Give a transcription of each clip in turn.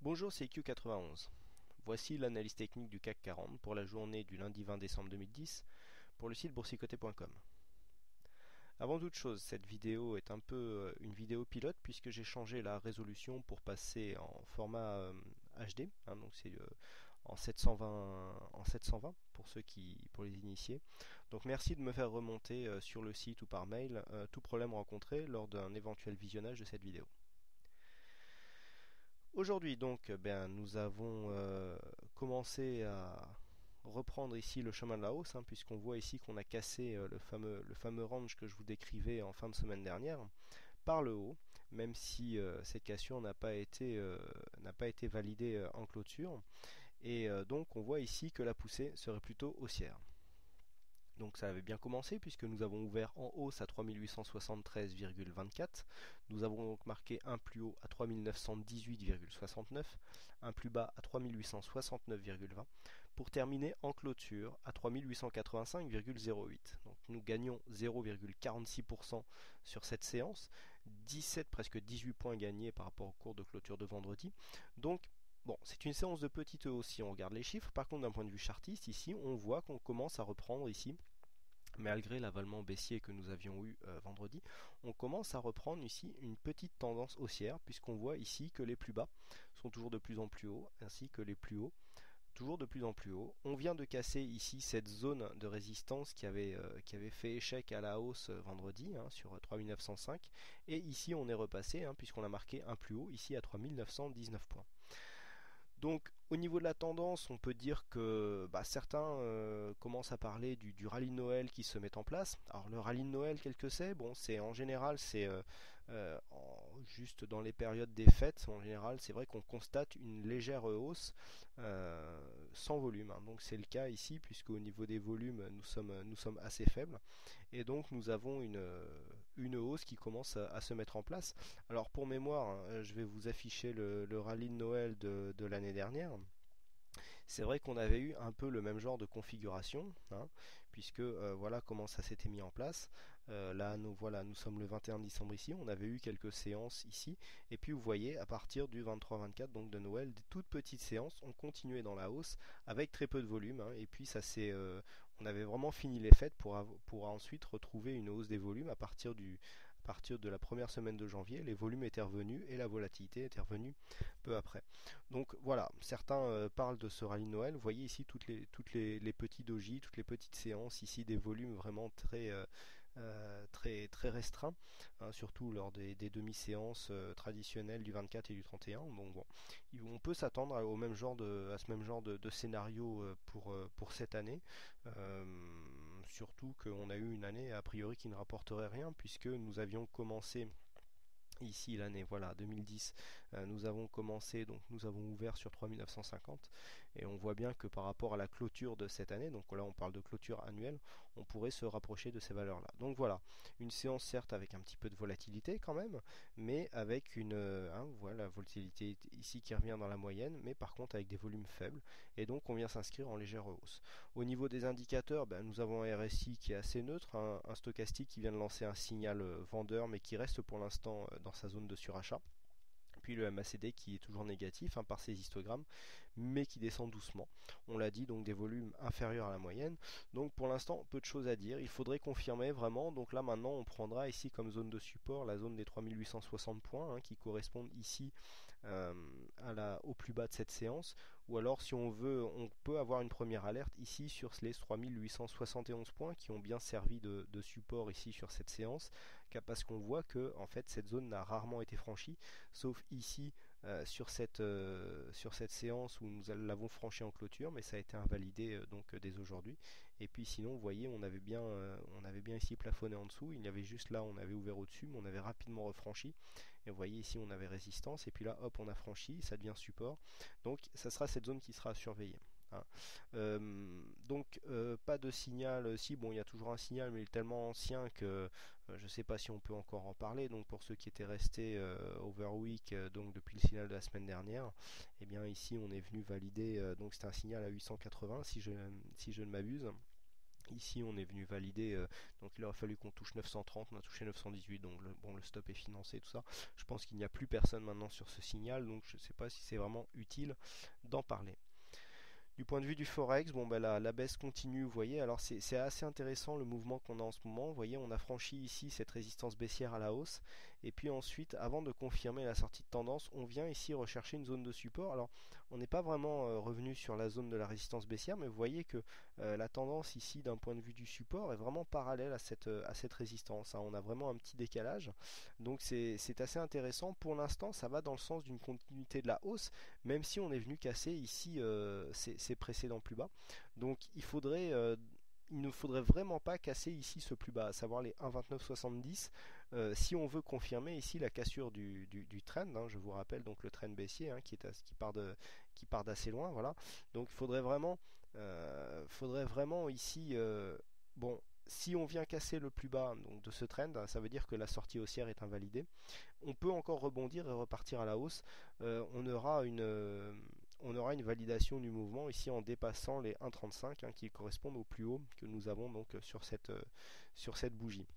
Bonjour, c'est Q91. Voici l'analyse technique du CAC 40 pour la journée du lundi 20 décembre 2010 pour le site boursicoté.com. Avant toute chose, cette vidéo est un peu une vidéo pilote puisque j'ai changé la résolution pour passer en format HD, donc c'est en 720 pour les initiés. Donc merci de me faire remonter sur le site ou par mail tout problème rencontré lors d'un éventuel visionnage de cette vidéo. Aujourd'hui donc, nous avons commencé à reprendre ici le chemin de la hausse, puisqu'on voit ici qu'on a cassé le fameux range que je vous décrivais en fin de semaine dernière par le haut, même si cette cassure n'a pas été validée en clôture. Et donc on voit ici que la poussée serait plutôt haussière. Donc ça avait bien commencé puisque nous avons ouvert en hausse à 3873,24. Nous avons donc marqué un plus haut à 3918,69, un plus bas à 3869,20 pour terminer en clôture à 3885,08. Donc nous gagnons 0,46% sur cette séance, 17 presque 18 points gagnés par rapport au cours de clôture de vendredi. Donc bon, c'est une séance de petite hausse si on regarde les chiffres. Par contre, d'un point de vue chartiste, ici, on voit qu'on commence à reprendre ici, malgré l'avalement baissier que nous avions eu vendredi, on commence à reprendre ici une petite tendance haussière, puisqu'on voit ici que les plus bas sont toujours de plus en plus hauts, ainsi que les plus hauts toujours de plus en plus haut. On vient de casser ici cette zone de résistance qui avait fait échec à la hausse vendredi sur 3905, et ici on est repassé puisqu'on a marqué un plus haut ici à 3919 points. Donc au niveau de la tendance, on peut dire que certains commencent à parler du rallye de Noël qui se met en place. Alors le rallye de Noël, quel que c'est, bon, c'est en général, c'est juste dans les périodes des fêtes. En général, c'est vrai qu'on constate une légère hausse sans volume. Donc c'est le cas ici, puisque au niveau des volumes, nous sommes assez faibles, et donc nous avons une hausse qui commence à se mettre en place. Alors pour mémoire, je vais vous afficher le rallye de Noël de l'année dernière. C'est vrai qu'on avait eu un peu le même genre de configuration, puisque voilà comment ça s'était mis en place. Là, nous sommes le 21 décembre ici, on avait eu quelques séances ici, et puis vous voyez, à partir du 23-24, donc de Noël, des toutes petites séances ont continué dans la hausse, avec très peu de volume, et puis on avait vraiment fini les fêtes pour ensuite retrouver une hausse des volumes à partir de la première semaine de janvier. Les volumes étaient revenus et la volatilité était revenue peu après. Donc voilà, certains parlent de ce rallye de Noël. Vous voyez ici les petits dojis, toutes les petites séances, ici des volumes vraiment très, très restreints, surtout lors des demi-séances traditionnelles du 24 et du 31. Donc bon, on peut s'attendre à ce même genre de scénario pour cette année, surtout qu'on a eu une année a priori qui ne rapporterait rien, puisque nous avions commencé ici l'année 2010, nous avons commencé, donc nous avons ouvert sur 3950, et on voit bien que par rapport à la clôture de cette année, donc là on parle de clôture annuelle, on pourrait se rapprocher de ces valeurs là. Donc voilà, une séance certes avec un petit peu de volatilité quand même, mais avec la volatilité ici qui revient dans la moyenne, mais par contre avec des volumes faibles, et donc on vient s'inscrire en légère hausse. Au niveau des indicateurs, nous avons un RSI qui est assez neutre, un stochastique qui vient de lancer un signal vendeur, mais qui reste pour l'instant dans sa zone de surachat. Puis le MACD qui est toujours négatif par ses histogrammes, mais qui descend doucement. On l'a dit, donc des volumes inférieurs à la moyenne. Donc pour l'instant, peu de choses à dire. Il faudrait confirmer vraiment. Donc là maintenant, on prendra ici comme zone de support la zone des 3860 points, qui correspondent ici au plus bas de cette séance. Ou alors si on veut, on peut avoir une première alerte ici sur les 3871 points qui ont bien servi de support ici sur cette séance, parce qu'on voit que en fait cette zone n'a rarement été franchie, sauf ici sur cette séance où nous l'avons franchi en clôture, mais ça a été invalidé dès aujourd'hui. Et puis sinon, vous voyez, on avait bien ici plafonné en dessous. Il y avait juste là, on avait ouvert au-dessus, mais on avait rapidement refranchi. Et vous voyez ici, on avait résistance, et puis là, hop, on a franchi, ça devient support. Donc, ça sera cette zone qui sera surveillée. Pas de signal. Si, bon, il y a toujours un signal, mais il est tellement ancien que je ne sais pas si on peut encore en parler. Donc pour ceux qui étaient restés overweek, donc depuis le signal de la semaine dernière, et bien ici on est venu valider. Donc c'était un signal à 880 si je ne m'abuse. Ici on est venu valider, donc il aurait fallu qu'on touche 930, on a touché 918, donc le stop est financé, tout ça. Je pense qu'il n'y a plus personne maintenant sur ce signal, donc je ne sais pas si c'est vraiment utile d'en parler. Du point de vue du Forex, bon, bah, la baisse continue, vous voyez, alors c'est assez intéressant le mouvement qu'on a en ce moment. Vous voyez, on a franchi ici cette résistance baissière à la hausse, et puis ensuite, avant de confirmer la sortie de tendance, on vient ici rechercher une zone de support. Alors, on n'est pas vraiment revenu sur la zone de la résistance baissière, mais vous voyez que la tendance ici, d'un point de vue du support, est vraiment parallèle à cette résistance, hein. On a vraiment un petit décalage, donc c'est assez intéressant. Pour l'instant, ça va dans le sens d'une continuité de la hausse, même si on est venu casser ici ces précédents plus bas. Donc il ne faudrait vraiment pas casser ici ce plus bas, à savoir les 1,2970, si on veut confirmer ici la cassure du trend, hein. Je vous rappelle donc le trend baissier, hein, qui part d'assez loin, voilà. Donc il faudrait vraiment ici, bon, si on vient casser le plus bas donc de ce trend, ça veut dire que la sortie haussière est invalidée. On peut encore rebondir et repartir à la hausse. On aura une validation du mouvement ici en dépassant les 1,35, hein, qui correspondent au plus haut que nous avons donc sur cette bougie.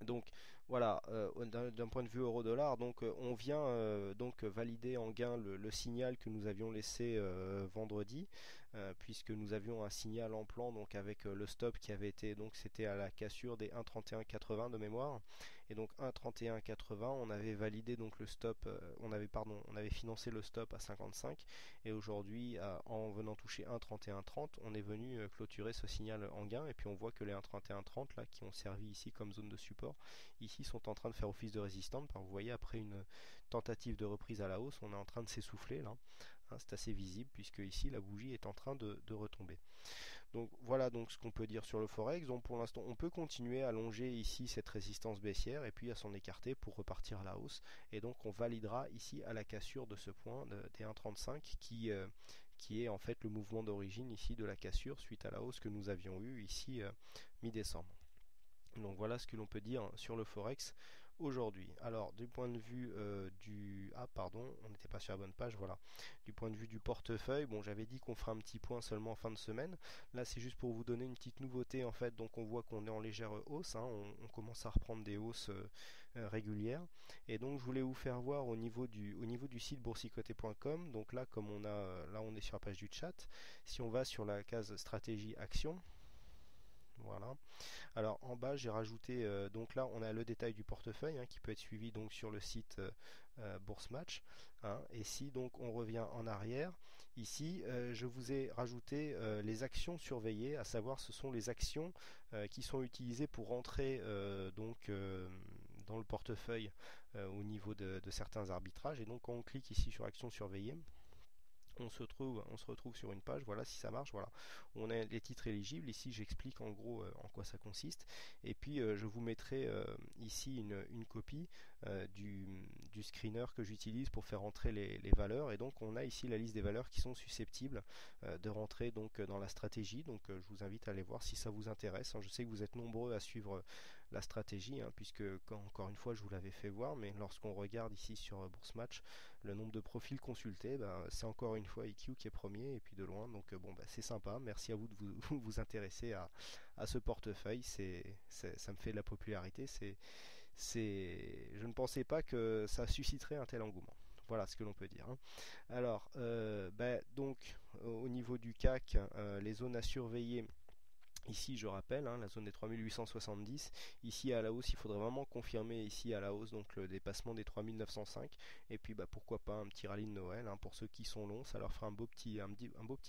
Donc voilà, d'un point de vue euro-dollar, donc on vient donc valider en gain le signal que nous avions laissé vendredi, puisque nous avions un signal en plan donc avec le stop qui avait été, donc c'était à la cassure des 1,3180 de mémoire, et donc 1,3180 on avait validé donc le stop, on avait financé le stop à 55, et aujourd'hui en venant toucher 1,3130 on est venu clôturer ce signal en gain, et puis on voit que les 1,3130 là qui ont servi ici comme zone de support ici sont en train de faire office de résistante. Vous voyez, après une tentative de reprise à la hausse, on est en train de s'essouffler là, hein. C'est assez visible puisque ici la bougie est en train de retomber. Donc voilà donc ce qu'on peut dire sur le Forex. Donc pour l'instant on peut continuer à longer ici cette résistance baissière et puis à s'en écarter pour repartir à la hausse, et donc on validera ici à la cassure de ce point des 1,35 qui est en fait le mouvement d'origine ici de la cassure suite à la hausse que nous avions eu ici mi-décembre. Donc voilà ce que l'on peut dire sur le Forex aujourd'hui. Alors du point de vue on n'était pas sur la bonne page, voilà. Du point de vue du portefeuille, bon, j'avais dit qu'on ferait un petit point seulement en fin de semaine. Là c'est juste pour vous donner une petite nouveauté en fait. Donc on voit qu'on est en légère hausse, hein. On commence à reprendre des hausses régulières. Et donc je voulais vous faire voir au niveau du site boursicoté.com. Donc là comme on est sur la page du chat, si on va sur la case stratégie action, voilà. Alors en bas j'ai rajouté, donc là on a le détail du portefeuille, hein, qui peut être suivi donc sur le site Bourse-Match, hein. Et si donc on revient en arrière, ici je vous ai rajouté les actions surveillées, à savoir ce sont les actions qui sont utilisées pour rentrer dans le portefeuille au niveau de certains arbitrages. Et donc quand on clique ici sur actions surveillées, on se retrouve sur une page, voilà, si ça marche, voilà. On a les titres éligibles, ici j'explique en gros en quoi ça consiste, et puis je vous mettrai ici une copie du screener que j'utilise pour faire entrer les valeurs, et donc on a ici la liste des valeurs qui sont susceptibles de rentrer donc dans la stratégie, donc je vous invite à aller voir si ça vous intéresse, hein. Je sais que vous êtes nombreux à suivre la stratégie, hein, puisque encore une fois je vous l'avais fait voir, mais lorsqu'on regarde ici sur Bourse Match le nombre de profils consultés, c'est encore une fois EQ qui est premier, et puis de loin, donc bon, c'est sympa. Merci à vous de vous intéresser à ce portefeuille, ça me fait de la popularité, je ne pensais pas que ça susciterait un tel engouement. Voilà ce que l'on peut dire, hein. Alors, donc au niveau du CAC, les zones à surveiller. Ici, je rappelle, hein, la zone des 3870. Ici, à la hausse, il faudrait vraiment confirmer ici à la hausse donc le dépassement des 3905. Et puis, pourquoi pas un petit rallye de Noël, hein, pour ceux qui sont longs. Ça leur fera un beau petit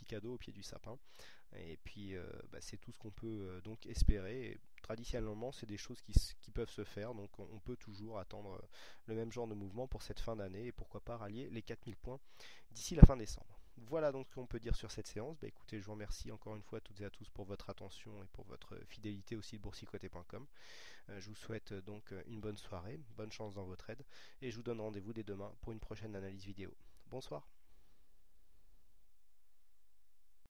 cadeau au pied du sapin. Et puis, c'est tout ce qu'on peut donc espérer. Et traditionnellement, c'est des choses qui peuvent se faire. Donc, on peut toujours attendre le même genre de mouvement pour cette fin d'année. Et pourquoi pas rallier les 4000 points d'ici la fin décembre. Voilà donc ce qu'on peut dire sur cette séance. Écoutez, je vous remercie encore une fois toutes et à tous pour votre attention et pour votre fidélité au site boursicoté.com. Je vous souhaite donc une bonne soirée, bonne chance dans vos trades, et je vous donne rendez-vous dès demain pour une prochaine analyse vidéo. Bonsoir.